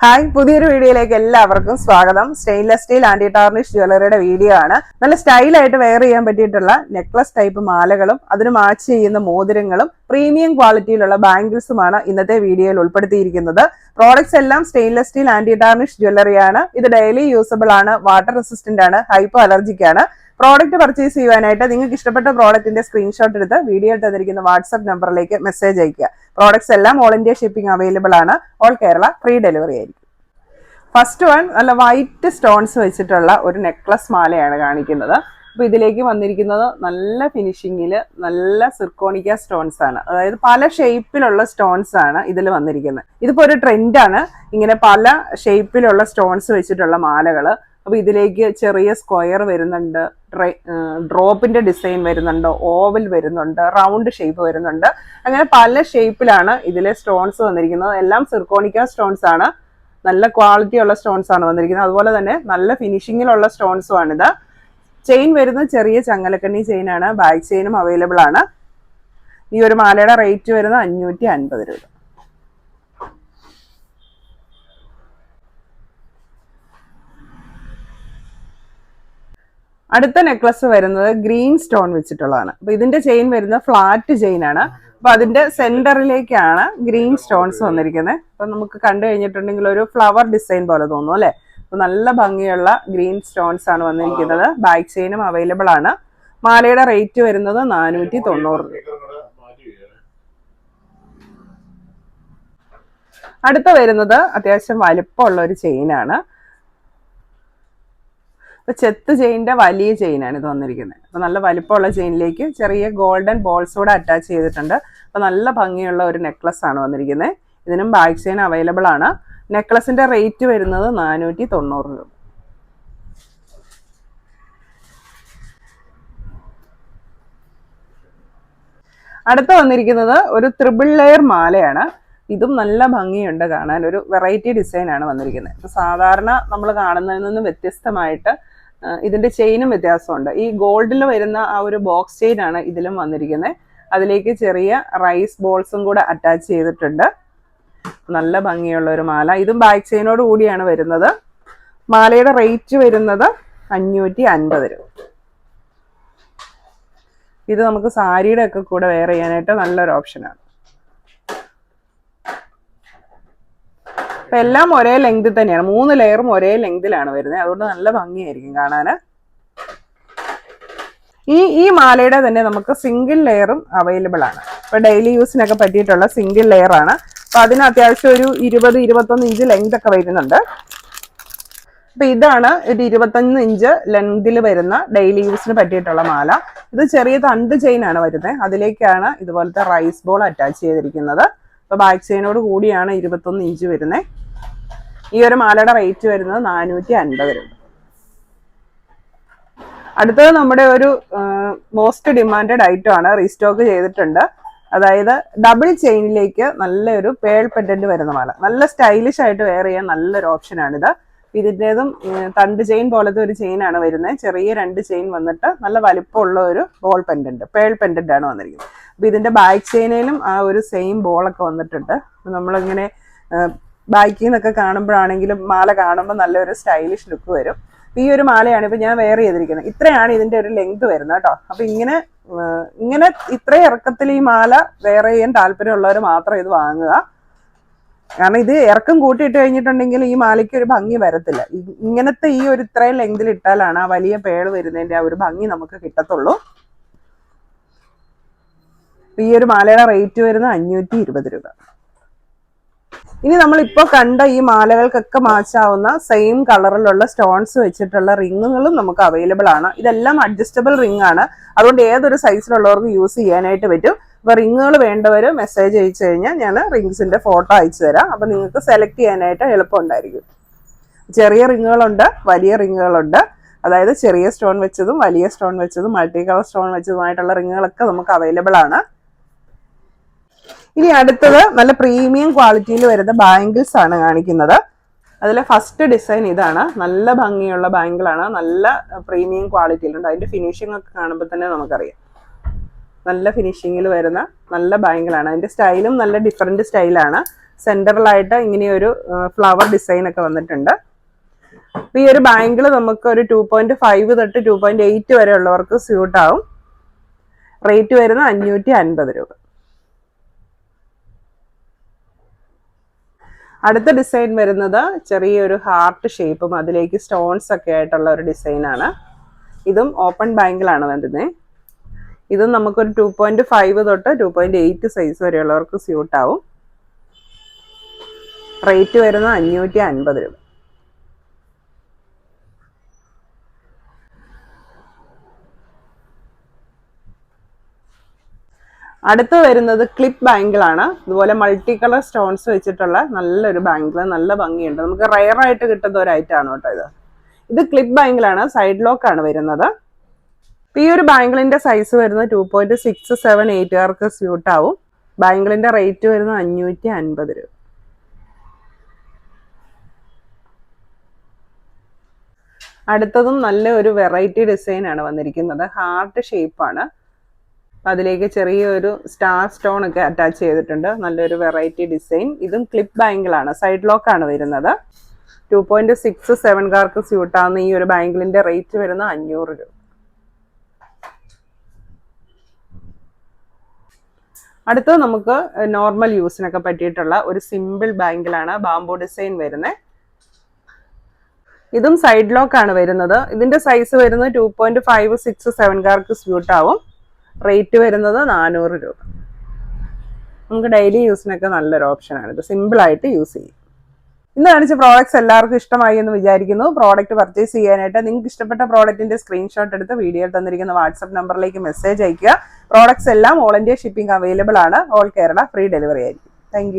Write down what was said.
Hi, പുതിയൊരു വീഡിയോയിലേക്ക് എല്ലാവർക്കും സ്വാഗതം. സ്റ്റെയിൻലെസ് സ്റ്റീൽ ആന്റി ടാർണിഷ് ജ്വല്ലറിയുടെ വീഡിയോ ആണ്. നല്ല സ്റ്റൈലായിട്ട് വെയർ ചെയ്യാൻ പറ്റിയിട്ടുള്ള നെക്ലസ് ടൈപ്പ് മാലകളും അതിന് മാച്ച് ചെയ്യുന്ന മോതിരങ്ങളും പ്രീമിയം ക്വാളിറ്റിയിലുള്ള ബാംഗിൾസുമാണ് ഇന്നത്തെ വീഡിയോയിൽ ഉൾപ്പെടുത്തിയിരിക്കുന്നത്. പ്രോഡക്ട്സ് എല്ലാം സ്റ്റെയിൻലെസ് സ്റ്റീൽ ആന്റി ടാർണിഷ് ജ്വല്ലറിയാണ്. ഇത് ഡെയിലി യൂസബിൾ ആണ്, വാട്ടർ റെസിസ്റ്റന്റ് ആണ്, ഹൈപ്പോ അലർജിക് ആണ്. പ്രോഡക്റ്റ് പർച്ചേസ് ചെയ്യുവാനായിട്ട് നിങ്ങൾക്ക് ഇഷ്ടപ്പെട്ട പ്രോഡക്റ്റിന്റെ സ്ക്രീൻഷോട്ട് എടുത്ത് വീഡിയോ തന്നിരിക്കുന്ന വാട്സ്ആപ്പ് നമ്പറിലേക്ക് മെസ്സേജ് അയക്കുക. പ്രോഡക്ട്സ് എല്ലാം ഓൾ ഇന്ത്യ ഷിപ്പിംഗ് അവൈലബിൾ ആണ്. ഓൾ കേരള ഫ്രീ ഡെലിവറി ആയിരിക്കും. ഫസ്റ്റ് വൺ നല്ല വൈറ്റ് സ്റ്റോൺസ് വെച്ചിട്ടുള്ള ഒരു നെക്ലസ് മാലയാണ് കാണിക്കുന്നത്. അപ്പൊ ഇതിലേക്ക് വന്നിരിക്കുന്നത് നല്ല ഫിനിഷിങ്ങിൽ നല്ല സിർക്കോണിക്ക സ്റ്റോൺസ് ആണ്. അതായത് പല ഷേപ്പിലുള്ള സ്റ്റോൺസ് ആണ് ഇതിൽ വന്നിരിക്കുന്നത്. ഇതിപ്പോ ഒരു ട്രെൻഡാണ്, ഇങ്ങനെ പല ഷേപ്പിലുള്ള സ്റ്റോൺസ് വെച്ചിട്ടുള്ള മാലകള്. അപ്പൊ ഇതിലേക്ക് ചെറിയ സ്ക്വയർ വരുന്നുണ്ട്, ഡ്രോപ്പിന്റെ ഡിസൈൻ വരുന്നുണ്ട്, ഓവൽ വരുന്നുണ്ട്, റൗണ്ട് ഷേപ്പ് വരുന്നുണ്ട്. അങ്ങനെ പല ഷേപ്പിലാണ് ഇതിലെ സ്റ്റോൺസ് വന്നിരിക്കുന്നത്. എല്ലാം സിർക്കോണിക്ക സ്റ്റോൺസ് ആണ്. നല്ല ക്വാളിറ്റി ഉള്ള സ്റ്റോൺസ് ആണ് വന്നിരിക്കുന്നത്. അതുപോലെ തന്നെ നല്ല ഫിനിഷിങ്ങിലുള്ള സ്റ്റോൺസും ആണിത്. ചെയിൻ വരുന്നത് ചെറിയ ചങ്ങലക്കണ്ണി ചെയിൻ ആണ്. ബാക്ക് ചെയിനും അവൈലബിൾ ആണ്. ഈ ഒരു മാലയുടെ റേറ്റ് വരുന്നത് 550 രൂപ. അടുത്ത നെക്ലസ് വരുന്നത് ഗ്രീൻ സ്റ്റോൺ വെച്ചിട്ടുള്ളതാണ്. അപ്പൊ ഇതിന്റെ ചെയിൻ വരുന്നത് ഫ്ലാറ്റ് ചെയിൻ ആണ്. അപ്പൊ അതിന്റെ സെന്ററിലേക്കാണ് ഗ്രീൻ സ്റ്റോൺസ് വന്നിരിക്കുന്നത്. അപ്പൊ നമുക്ക് കണ്ടു കഴിഞ്ഞിട്ടുണ്ടെങ്കിൽ ഒരു ഫ്ലവർ ഡിസൈൻ പോലെ തോന്നും അല്ലെ. അപ്പൊ നല്ല ഭംഗിയുള്ള ഗ്രീൻ സ്റ്റോൺസ് ആണ് വന്നിരിക്കുന്നത്. ബാക്ക് ചെയിനും അവൈലബിൾ ആണ്. മാലയുടെ റേറ്റ് വരുന്നത് 490 രൂപ. അടുത്ത വരുന്നത് അത്യാവശ്യം വലിപ്പമുള്ള ഒരു ചെയിനാണ്. അപ്പൊ ചെത്ത് ചെയിൻ്റെ വലിയ ചെയിനാണ് ഇത് വന്നിരിക്കുന്നത്. അപ്പൊ നല്ല വലിപ്പമുള്ള ചെയിനിലേക്ക് ചെറിയ ഗോൾഡൻ ബോൾസ് കൂടെ അറ്റാച്ച് ചെയ്തിട്ടുണ്ട്. അപ്പൊ നല്ല ഭംഗിയുള്ള ഒരു നെക്ലസ് ആണ് വന്നിരിക്കുന്നത്. ഇതിനും ബാക്ക് ചെയിൻ അവൈലബിൾ ആണ്. നെക്ലസിന്റെ റേറ്റ് വരുന്നത് 490 രൂപ. അടുത്ത വന്നിരിക്കുന്നത് ഒരു ത്രിബിൾ ലെയർ മാലയാണ്. ഇതും നല്ല ഭംഗിയുണ്ട് കാണാൻ. ഒരു വെറൈറ്റി ഡിസൈൻ ആണ് വന്നിരിക്കുന്നത്. ഇപ്പൊ സാധാരണ നമ്മൾ കാണുന്നതിൽ നിന്ന് വ്യത്യസ്തമായിട്ട് ഇതിന്റെ ചെയിനും വ്യത്യാസമുണ്ട്. ഈ ഗോൾഡിൽ വരുന്ന ആ ഒരു ബോക്സ് ചെയിൻ ആണ് ഇതിലും വന്നിരിക്കുന്നത്. അതിലേക്ക് ചെറിയ റൈസ് ബോൾസും കൂടെ അറ്റാച്ച് ചെയ്തിട്ടുണ്ട്. നല്ല ഭംഗിയുള്ള ഒരു മാല. ഇതും ബാക്ക് ചെയിനോട് കൂടിയാണ് വരുന്നത്. മാലയുടെ റേറ്റ് വരുന്നത് 550 രൂപ. ഇത് നമുക്ക് സാരിയുടെ ഒക്കെ കൂടെ വെയർ ചെയ്യാനായിട്ട് നല്ലൊരു ഓപ്ഷനാണ്. അപ്പൊ എല്ലാം ഒരേ ലെങ്തിൽ തന്നെയാണ്. 3 ലെയറും ഒരേ ലെങ്തിലാണ് വരുന്നത്. അതുകൊണ്ട് നല്ല ഭംഗിയായിരിക്കും കാണാന്. ഈ മാലയുടെ തന്നെ നമുക്ക് സിംഗിൾ ലെയറും അവൈലബിൾ ആണ്. ഇപ്പൊ ഡെയിലി യൂസിനൊക്കെ പറ്റിയിട്ടുള്ള സിംഗിൾ ലെയർ ആണ്. അപ്പൊ അതിന് അത്യാവശ്യം ഒരു 20-21 ഇഞ്ച് ലെങ്ത് ഒക്കെ വരുന്നുണ്ട്. അപ്പൊ ഇതാണ് ഒരു 25 ഇഞ്ച് ലെങ്തിൽ വരുന്ന ഡെയിലി യൂസിന് പറ്റിയിട്ടുള്ള മാല. ഇത് ചെറിയ തണ്ട് ചെയിൻ ആണ് വരുന്നത്. അതിലേക്കാണ് ഇതുപോലത്തെ റൈസ് ബോൾ അറ്റാച്ച് ചെയ്തിരിക്കുന്നത്. അപ്പൊ ബാക്ക് ചെയിനോട് കൂടിയാണ് 21 ഇഞ്ച് വരുന്നത്. ഈ ഒരു മാലയുടെ റേറ്റ് വരുന്നത് 450 രൂപ. അടുത്തത് നമ്മുടെ ഒരു മോസ്റ്റ് ഡിമാൻഡഡ് ഐറ്റം ആണ്. റീസ്റ്റോക്ക് ചെയ്തിട്ടുണ്ട്. അതായത് ഡബിൾ ചെയിനിലേക്ക് നല്ലൊരു പേൾ പെൻഡന്റ് വരുന്ന മാല. നല്ല സ്റ്റൈലിഷ് ആയിട്ട് വെയർ ചെയ്യാൻ നല്ലൊരു ഓപ്ഷനാണിത്. ഇതിൻ്റെതും തണ്ട് ചെയിൻ പോലത്തെ ഒരു ചെയിൻ ആണ് വരുന്നത്. ചെറിയ 2 ചെയിൻ വന്നിട്ട് നല്ല വലിപ്പമുള്ള ഒരു ബോൾ പെൻഡന്റ്, പേൾ പെൻഡന്റ് ആണ് വന്നിരിക്കുന്നത്. അപ്പൊ ഇതിന്റെ ബാക്ക് ചെയിനിലും ആ ഒരു സെയിം ബോളൊക്കെ വന്നിട്ടുണ്ട്. നമ്മളിങ്ങനെ ബാക്കിൽ നിന്നൊക്കെ കാണുമ്പോഴാണെങ്കിലും മാല കാണുമ്പോൾ നല്ലൊരു സ്റ്റൈലിഷ് ലുക്ക് വരും. ഈ ഒരു മാലയാണ് ഇപ്പൊ ഞാൻ വെയർ ചെയ്തിരിക്കുന്നത്. ഇത്രയാണ് ഇതിന്റെ ഒരു ലെങ്ത് വരുന്നത് കേട്ടോ. അപ്പൊ ഇങ്ങനെ ഇത്ര ഇറക്കത്തിൽ ഈ മാല വെയർ ചെയ്യാൻ താല്പര്യമുള്ളവർ മാത്രം ഇത് വാങ്ങുക. കാരണം ഇത് ഇറക്കം കൂട്ടിയിട്ട് കഴിഞ്ഞിട്ടുണ്ടെങ്കിൽ ഈ മാലയ്ക്ക് ഒരു ഭംഗി വരത്തില്ല. ഇങ്ങനത്തെ ഈ ഒരു ഇത്രയും ലെങ്തിൽ ഇട്ടാലാണ് ആ വലിയ പേള് വരുന്നതിന്റെ ആ ഒരു ഭംഗി നമുക്ക് കിട്ടത്തുള്ളൂ. ഈ ഒരു മാലയുടെ റേറ്റ് വരുന്നത് 520 രൂപ. ഇനി നമ്മളിപ്പോൾ കണ്ട ഈ മാലകൾക്കൊക്കെ മാച്ചാവുന്ന സെയിം കളറിലുള്ള സ്റ്റോൺസ് വെച്ചിട്ടുള്ള റിങ്ങുകളും നമുക്ക് അവൈലബിൾ ആണ്. ഇതെല്ലാം അഡ്ജസ്റ്റബിൾ റിംഗ് ആണ്. അതുകൊണ്ട് ഏതൊരു സൈസിലുള്ളവർക്ക് യൂസ് ചെയ്യാനായിട്ട് പറ്റും. അപ്പൊ റിങ്ങുകൾ വേണ്ടവർ മെസ്സേജ് അയച്ചു കഴിഞ്ഞാൽ ഞാൻ റിങ്സിന്റെ ഫോട്ടോ അയച്ചു തരാം. അപ്പൊ നിങ്ങൾക്ക് സെലക്ട് ചെയ്യാനായിട്ട് എളുപ്പമുണ്ടായിരിക്കും. ചെറിയ റിങ്ങുകളുണ്ട്, വലിയ റിങ്ങുകളുണ്ട്. അതായത് ചെറിയ സ്റ്റോൺ വെച്ചതും വലിയ സ്റ്റോൺ വെച്ചതും മൾട്ടി കളർ സ്റ്റോൺ വെച്ചതുമായിട്ടുള്ള റിങ്ങുകളൊക്കെ നമുക്ക് അവൈലബിൾ ആണ്. ഇനി അടുത്തത് നല്ല പ്രീമിയം ക്വാളിറ്റിയിൽ വരുന്ന ബാംഗിൾസ് ആണ് കാണിക്കുന്നത്. അതിലെ ഫസ്റ്റ് ഡിസൈൻ ഇതാണ്. നല്ല ഭംഗിയുള്ള ബാംഗിളാണ്. നല്ല പ്രീമിയം ക്വാളിറ്റിയിലുണ്ട്. അതിന്റെ ഫിനിഷിംഗ് ഒക്കെ കാണുമ്പോൾ തന്നെ നമുക്കറിയാം. നല്ല ഫിനിഷിങ്ങിൽ വരുന്ന നല്ല ബാംഗിളാണ്. അതിന്റെ സ്റ്റൈലും നല്ല ഡിഫറെന്റ് സ്റ്റൈലാണ്. സെന്ററിലായിട്ട് ഇങ്ങനെയൊരു ഫ്ലവർ ഡിസൈൻ ഒക്കെ വന്നിട്ടുണ്ട്. ഈ ഒരു ബാങ്കിൾ നമുക്ക് ഒരു 2.5 തൊട്ട് 2.8 വരെ ഉള്ളവർക്ക് സ്യൂട്ട് ആവും. റേറ്റ് വരുന്നത് 550 രൂപ. അടുത്ത ഡിസൈൻ വരുന്നത് ചെറിയൊരു ഹാർട്ട് ഷേപ്പും അതിലേക്ക് സ്റ്റോൺസ് ഒക്കെ ആയിട്ടുള്ള ഒരു ഡിസൈനാണ്. ഇതും ഓപ്പൺ ബാങ്കിളാണ് വരുന്നത്. ഇതും നമുക്കൊരു 2.5 തൊട്ട് 2.8 സൈസ് വരെയുള്ളവർക്ക് സ്യൂട്ട് ആവും. റേറ്റ് വരുന്നത് 550 രൂപ. അടുത്ത് വരുന്നത് ക്ലിപ്പ് ബാങ്കിളാണ്. ഇതുപോലെ മൾട്ടി കളർ സ്റ്റോൺസ് വെച്ചിട്ടുള്ള നല്ലൊരു ബാങ്കിൾ, നല്ല ഭംഗിയുണ്ട്. നമുക്ക് റയർ ആയിട്ട് കിട്ടുന്ന ഒരു ഐറ്റം ആണ് കേട്ടോ ഇത് ക്ലിപ്പ് ബാങ്കിളാണ്, സൈഡ് ലോക്ക് ആണ് വരുന്നത്. ഈ ഒരു ബാങ്കിളിന്റെ സൈസ് വരുന്നത് 2.678 സ്യൂട്ട് ആവും. ബാങ്കിളിന്റെ റേറ്റ് വരുന്നത് 550 രൂപ. അടുത്തതും നല്ല ഒരു വെറൈറ്റി ഡിസൈൻ ആണ് വന്നിരിക്കുന്നത്. ഹാർട്ട് ഷേപ്പാണ്. അതിലേക്ക് ചെറിയൊരു സ്റ്റാർ സ്റ്റോൺ ഒക്കെ അറ്റാച്ച് ചെയ്തിട്ടുണ്ട്. നല്ലൊരു വെറൈറ്റി ഡിസൈൻ. ഇതും ക്ലിപ്പ് ബാങ്കിളാണ്, സൈഡ് ലോക്ക് ആണ് വരുന്നത്. 2.67 സ്യൂട്ട് ആവുന്ന ഈ ഒരു ബാങ്കിളിന്റെ റേറ്റ് വരുന്നത് 500 രൂപ. അടുത്തത് നമുക്ക് നോർമൽ യൂസിനൊക്കെ പറ്റിയിട്ടുള്ള ഒരു സിമ്പിൾ ബാങ്കിളാണ്, ബാംബു ഡിസൈൻ വരുന്നത്. ഇതും സൈഡ് ലോക്ക് ആണ് വരുന്നത്. ഇതിന്റെ സൈസ് വരുന്നത് 2.567 സ്യൂട്ട് ആവും. റേറ്റ് വരുന്നത് 400 രൂപ. നമുക്ക് ഡെയിലി യൂസിനൊക്കെ നല്ലൊരു ഓപ്ഷനാണ് ഇത്, സിമ്പിൾ ആയിട്ട് യൂസ് ചെയ്യും. ഇന്ന് കാണിച്ച പ്രോഡക്ട്സ് എല്ലാവർക്കും ഇഷ്ടമായി എന്ന് വിചാരിക്കുന്നു. പ്രോഡക്റ്റ് പർച്ചേസ് ചെയ്യാനായിട്ട് നിങ്ങൾക്ക് ഇഷ്ടപ്പെട്ട പ്രോഡക്റ്റിന്റെ സ്ക്രീൻഷോട്ട് എടുത്ത് വീഡിയോയിൽ തന്നിരിക്കുന്ന വാട്സ്ആപ്പ് നമ്പറിലേക്ക് മെസ്സേജ് അയക്കുക. പ്രോഡക്ട്സ് എല്ലാം ഓൾ ഇന്ത്യ ഷിപ്പിംഗ് അവൈലബിൾ ആണ്. ഓൾ കേരള ഫ്രീ ഡെലിവറി ആയിരിക്കും. താങ്ക്